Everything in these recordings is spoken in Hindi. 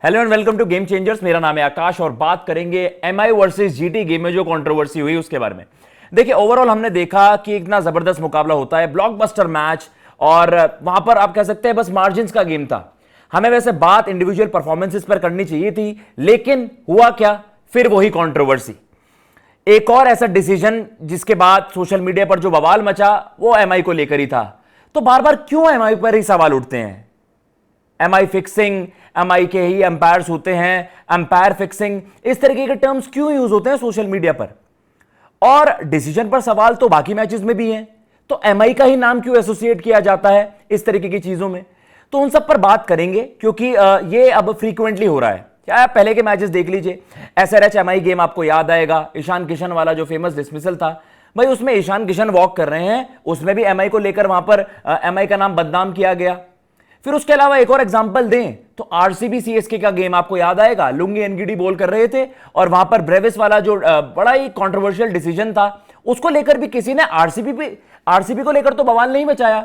Hello and welcome to game changers. मेरा नाम है आकाश और बात करेंगे एमआई वर्सेस जीटी गेम में जो कंट्रोवर्सी हुई उसके बारे में। देखिए, ओवरऑल हमने देखा कि इतना जबरदस्त मुकाबला होता है, ब्लॉकबस्टर मैच, और वहां पर आप कह सकते हैं बस मार्जिन्स का गेम था। हमें वैसे बात इंडिविजुअल परफॉर्मेंसेस पर करनी चाहिए थी, लेकिन हुआ क्या, फिर वही कंट्रोवर्सी। एक और ऐसा डिसीजन जिसके बाद सोशल मीडिया पर जो बवाल मचा वो एमआई को लेकर ही था। तो बार बार क्यों एमआई पर ही सवाल उठते हैं? एमआई फिक्सिंग, एमआई के ही एम्पायर्स होते हैं, एम्पायर फिक्सिंग, इस तरीके के टर्म्स क्यों यूज होते हैं सोशल मीडिया पर? और डिसीजन पर सवाल तो बाकी मैचेस में भी हैं, तो एमआई का ही नाम क्यों एसोसिएट किया जाता है इस तरीके की चीजों में? तो उन सब पर बात करेंगे, क्योंकि ये अब फ्रीक्वेंटली हो रहा है। क्या आप पहले के मैचेस देख लीजिए, एसआरएच एमआई गेम आपको याद आएगा, ईशान किशन वाला जो फेमस डिसमिसल था भाई, उसमें ईशान किशन वॉक कर रहे हैं, उसमें भी एमआई को लेकर वहां पर एमआई का नाम बदनाम किया गया। फिर उसके अलावा एक और एग्जांपल दें तो आरसीबी सीएसके का गेम आपको याद आएगा, लुंगी एनगीडी बोल कर रहे थे और वहां पर ब्रेविस वाला जो बड़ा ही कंट्रोवर्शियल डिसीजन था, उसको लेकर भी किसी ने आरसीबी को लेकर तो बवाल नहीं मचाया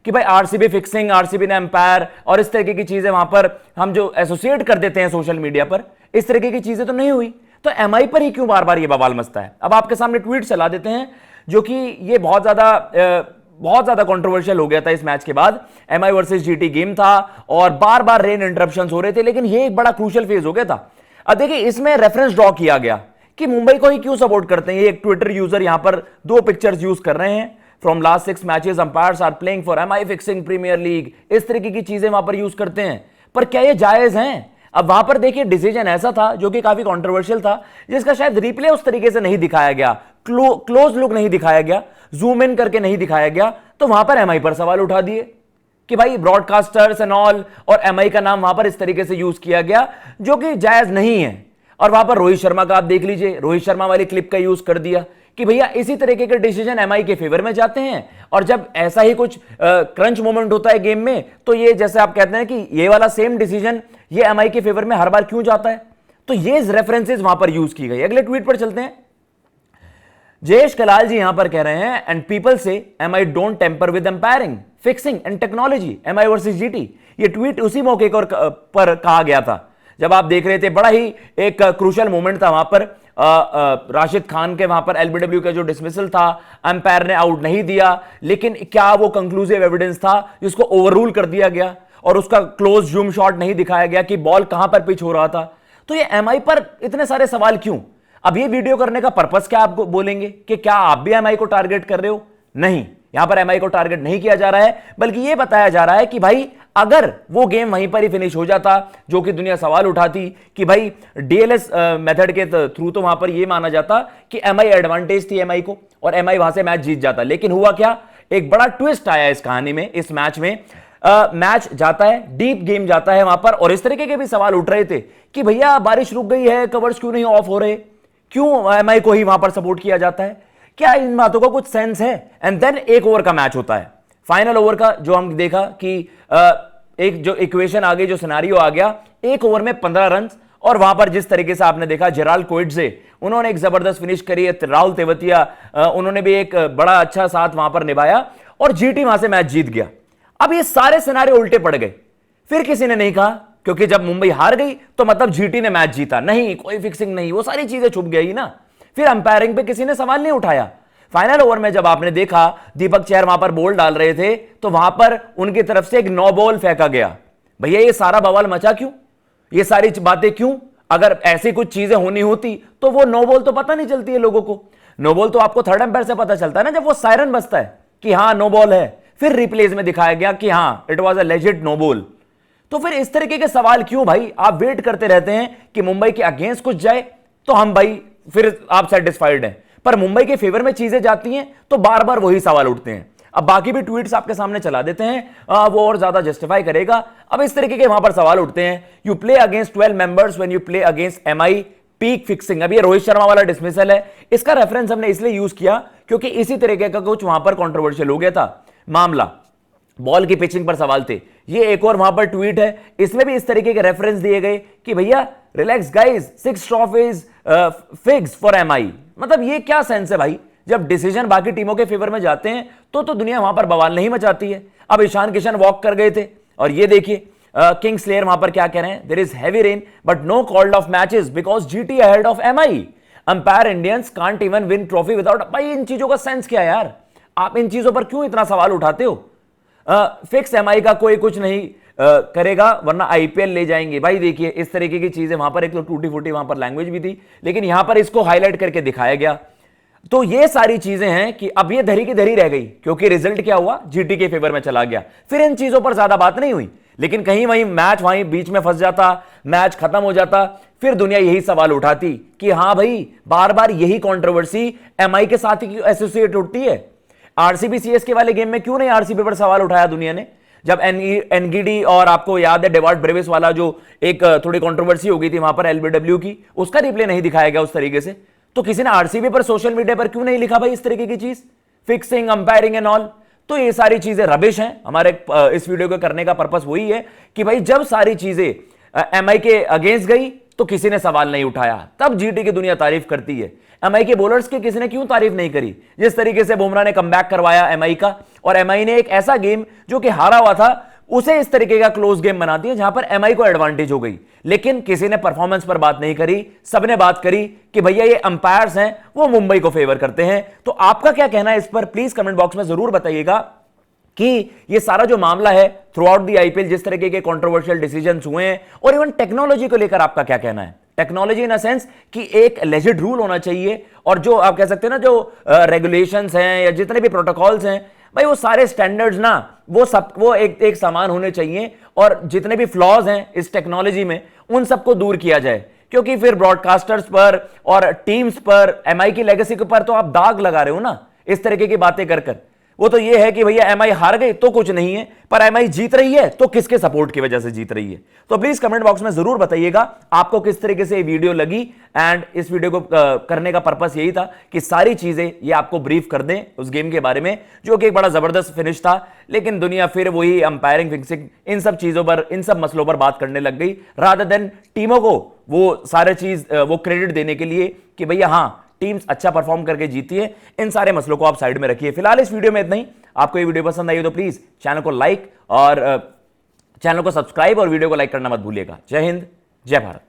कि भाई आरसीबी फिक्सिंग, आरसीबी ने एम्पायर और इस तरीके की चीजें वहां पर हम जो एसोसिएट कर देते हैं सोशल मीडिया पर, इस तरीके की चीजें तो नहीं हुई। तो एमआई पर ही क्यों बार बार ये बवाल मचता है? अब आपके सामने ट्वीट चला देते हैं, जो कि ये बहुत ज्यादा कंट्रोवर्शियल हो गया था इस मैच के बाद। एमआई वर्सेस जीटी गेम था और बार बार रेन इंटरप्शंस हो रहे थे, लेकिन ये एक बड़ा क्रूशियल फेज हो गया था। अब देखिए, इसमें रेफरेंस ड्रॉ किया गया कि मुंबई को ही क्यों सपोर्ट करते हैं। ये एक ट्विटर यूजर यहां पर दो पिक्चर्स यूज कर रहे हैं, from last 6 matches umpires are playing for MI fixing premier league, इस तरीके की चीजें वहां पर यूज करते हैं। पर क्या ये जायज हैं? अब वहां पर देखिए, डिसीजन ऐसा था जो कि काफी कंट्रोवर्शियल था, जिसका शायद रिप्ले उस तरीके से नहीं दिखाया गया, क्लोज लुक नहीं दिखाया गया, जूम इन करके नहीं दिखाया गया। तो वहां पर एमआई पर सवाल उठा दिए कि भाई ब्रॉडकास्टर्स एंड ऑल, और एमआई का नाम वहां पर इस तरीके से यूज किया गया जो कि जायज नहीं है। और वहां पर रोहित शर्मा का आप देख लीजिए, रोहित शर्मा वाली क्लिप का यूज कर दिया कि भैया इसी तरीके के डिसीजन एमआई के फेवर में जाते हैं, और जब ऐसा ही कुछ क्रंच मोमेंट होता है गेम में, तो ये जैसे आप कहते हैं कि ये वाला सेम डिसीजन ये एमआई के फेवर में हर बार क्यों जाता है। तो ये रेफरेंसेस वहां पर यूज की गई। अगले ट्वीट पर चलते हैं। जयेश कलाल जी यहां पर कह रहे हैं, एंड पीपल से MI don't tamper with umpiring, fixing and technology, MI versus GT. ये ट्वीट उसी मौके पर कहा गया था जब आप देख रहे थे, बड़ा ही एक क्रूशियल मोमेंट था वहां पर। राशिद खान के वहां पर एलबीडब्ल्यू का जो डिसमिसल था, अंपायर ने आउट नहीं दिया, लेकिन क्या वो कंक्लूसिव एविडेंस था जिसको ओवररूल कर दिया गया, और उसका क्लोज जूम शॉट नहीं दिखाया गया कि बॉल कहां पर पिच हो रहा था। तो ये एमआई पर इतने सारे सवाल क्यों? अब ये वीडियो करने का पर्पस क्या आप बोलेंगे कि क्या आप भी एमआई को टारगेट कर रहे हो? नहीं, यहां पर एमआई को टारगेट नहीं किया जा रहा है, बल्कि यह बताया जा रहा है कि भाई अगर वो गेम वहीं पर ही फिनिश हो जाता, जो कि दुनिया सवाल उठाती कि भाई डीएलएस मेथड के थ्रू, तो वहां पर यह माना जाता कि एमआई एडवांटेज थी एमआई को और एमआई वहां से मैच जीत जाता। लेकिन हुआ क्या, एक बड़ा ट्विस्ट आया इस कहानी में, इस मैच में। मैच जाता है, डीप गेम जाता है वहां पर, और इस तरीके के भी सवाल उठ रहे थे कि भैया बारिश रुक गई है, कवर्स क्यों नहीं ऑफ हो रहे, क्यों एमआई को ही वहां पर सपोर्ट किया जाता है, क्या इन बातों का कुछ सेंस है? एंड देन एक ओवर का मैच होता है, फाइनल ओवर का, जो हम देखा कि एक जो इक्वेशन आ गई, जो सिनेरियो आ गया, एक ओवर में 15 रन, और वहां पर जिस तरीके से आपने देखा जेराल्ड कोएट्जे, उन्होंने एक जबरदस्त फिनिश करी है, राहुल तेवतिया उन्होंने भी एक बड़ा अच्छा साथ वहां पर निभाया, और जीटी वहां से मैच जीत गया। अब ये सारे सिनेरियो उल्टे पड़ गए। फिर किसी ने नहीं कहा, क्योंकि जब मुंबई हार गई तो मतलब जीटी ने मैच जीता, नहीं कोई फिक्सिंग नहीं, वो सारी चीजें छुप गई ना। फिर अंपायरिंग पे किसी ने सवाल नहीं उठाया। फाइनल ओवर में जब आपने देखा दीपक चहर वहां पर बॉल डाल रहे थे, तो वहां पर उनकी तरफ से एक नो बॉल फेंका गया। भैया ये सारा बवाल मचा क्यों? ये सारी बातें क्यों? अगर ऐसी कुछ चीजें होनी होती तो वो नो बॉल तो पता नहीं चलती है लोगों को। नो बॉल तो आपको थर्ड अंपायर से पता चलता है ना, जब वो सायरन बजता है कि हाँ नो बॉल है, फिर रिप्लेस में दिखाया गया कि हाँ it was a legit no ball. तो फिर इस तरीके के सवाल क्यों भाई? आप वेट करते रहते हैं कि मुंबई के अगेंस्ट कुछ जाए तो हम भाई फिर आप सेटिस्फाइड हैं, पर मुंबई के फेवर में चीजें जाती हैं तो बार बार वही सवाल उठते हैं। अब बाकी भी ट्वीट्स आपके सामने चला देते हैं, वो और ज्यादा जस्टिफाई करेगा। अब इस तरीके के वहां पर सवाल उठते हैं, you play against 12 members when you play against MI, peak fixing. अब ये रोहित शर्मा वाला डिसमिसल है, इसका रेफरेंस हमने इसलिए यूज किया क्योंकि इसी तरीके का कुछ वहां पर कंट्रोवर्शियल हो गया था मामला, बॉल की पिचिंग पर सवाल थे। ये एक और वहां पर ट्वीट है, इसमें भी इस तरीके के रेफरेंस दिए गए कि भैया relax guys, 6 trophies fix for MI. मतलब ये क्या सेंस है भाई? जब डिसीजन बाकी टीमों के फेवर में जाते हैं तो दुनिया वहां पर बवाल नहीं मचाती है। अब ईशान किशन वॉक कर गए थे, और ये देखिए किंग स्लेयर वहां पर क्या कह रहे हैं, there is heavy rain but no called off matches because GT ahead of MI, umpire Indians can't even win trophy without. भाई इन चीजों का सेंस क्या है यार, आप इन चीजों पर क्यों इतना सवाल उठाते हो? फिक्स एमआई का कोई कुछ नहीं करेगा वरना आईपीएल ले जाएंगे। भाई देखिए इस तरीके की चीजें वहां पर, एक तो टूटी फूटी वहां पर लैंग्वेज भी थी, लेकिन यहां पर इसको हाईलाइट करके दिखाया गया। तो ये सारी चीजें हैं कि अब ये धरी की धरी रह गई क्योंकि रिजल्ट क्या हुआ, जीटी के फेवर में चला गया, फिर इन चीजों पर ज्यादा बात नहीं हुई। लेकिन कहीं वहीं मैच वहीं बीच में फंस जाता, मैच खत्म हो जाता, फिर दुनिया यही सवाल उठाती कि हां भाई बार बार यही कंट्रोवर्सी एमआई के साथ ही एसोसिएट होती है। आरसीबी सीएसके वाले गेम में क्यों नहीं आरसीबी पर सवाल उठाया दुनिया ने, जब एनगीडी और आपको याद है डेवार्ड ब्रेविस वाला जो एक थोड़ी कंट्रोवर्सी हो गई थी वहां पर एलबीडब्ल्यू की, उसका रिप्ले नहीं दिखाया गया उस तरीके से, तो किसी ने आरसीबी पर सोशल मीडिया पर क्यों नहीं लिखा भाई इस तरीके की चीज, फिक्सिंग अंपायरिंग एंड ऑल। तो ये सारी चीजें रबिश हैं। हमारे इस वीडियो को करने का पर्पस वही है कि भाई जब सारी चीजें एमआई के अगेंस्ट गई तो किसी ने सवाल नहीं उठाया, तब जीटी की दुनिया तारीफ करती है। एमआई के बॉलर्स की किसी ने क्यों तारीफ नहीं करी, जिस तरीके से बुमराह ने कमबैक करवाया एमआई का, और एमआई ने एक ऐसा गेम जो कि हारा हुआ था उसे इस तरीके का क्लोज गेम बनाती है जहां पर एमआई को एडवांटेज हो गई। लेकिन किसी ने परफॉर्मेंस पर बात नहीं करी, सबने बात करी कि भैया ये अंपायर्स हैं वो मुंबई को फेवर करते हैं। तो आपका क्या कहना है इस पर, प्लीज कमेंट बॉक्स में जरूर बताइएगा कि ये सारा जो मामला है थ्रू आउट दी आईपीएल, जिस तरीके के कंट्रोवर्शियल डिसीजंस हुए हैं, और इवन टेक्नोलॉजी को लेकर आपका क्या कहना है। टेक्नोलॉजी इन अ सेंस कि एक लेजिड रूल होना चाहिए, और जो आप कह सकते हैं ना जो रेगुलेशंस हैं या जितने भी प्रोटोकॉल्स हैं भाई वो सारे स्टैंडर्ड्स ना वो एक समान होने चाहिए, और जितने भी फ्लॉज हैं इस टेक्नोलॉजी में उन सबको दूर किया जाए, क्योंकि फिर ब्रॉडकास्टर्स पर और टीम्स पर, एमआई की लेगेसी के पर तो आप दाग लगा रहे हो ना इस तरीके की बातें कर कर। वो तो ये है कि भैया एमआई हार गई तो कुछ नहीं है, पर एमआई जीत रही है तो किसके सपोर्ट की वजह से जीत रही है। तो प्लीज कमेंट बॉक्स में जरूर बताइएगा आपको किस तरीके से ये वीडियो लगी। एंड इस वीडियो को करने का पर्पस यही था कि सारी चीजें ये आपको ब्रीफ कर दें उस गेम के बारे में, जो कि एक बड़ा जबरदस्त फिनिश था, लेकिन दुनिया फिर वही अंपायरिंग, फिक्सिंग, इन सब चीजों पर, इन सब मसलों पर बात करने लग गई, रादर देन टीमों को वो सारे चीज वो क्रेडिट देने के लिए कि भैया हाँ टीम्स अच्छा परफॉर्म करके जीती है। इन सारे मसलों को आप साइड में रखिए। फिलहाल इस वीडियो में इतना ही। आपको ये वीडियो पसंद आई हो तो प्लीज चैनल को लाइक और चैनल को सब्सक्राइब और वीडियो को लाइक करना मत भूलिएगा। जय हिंद, जय भारत।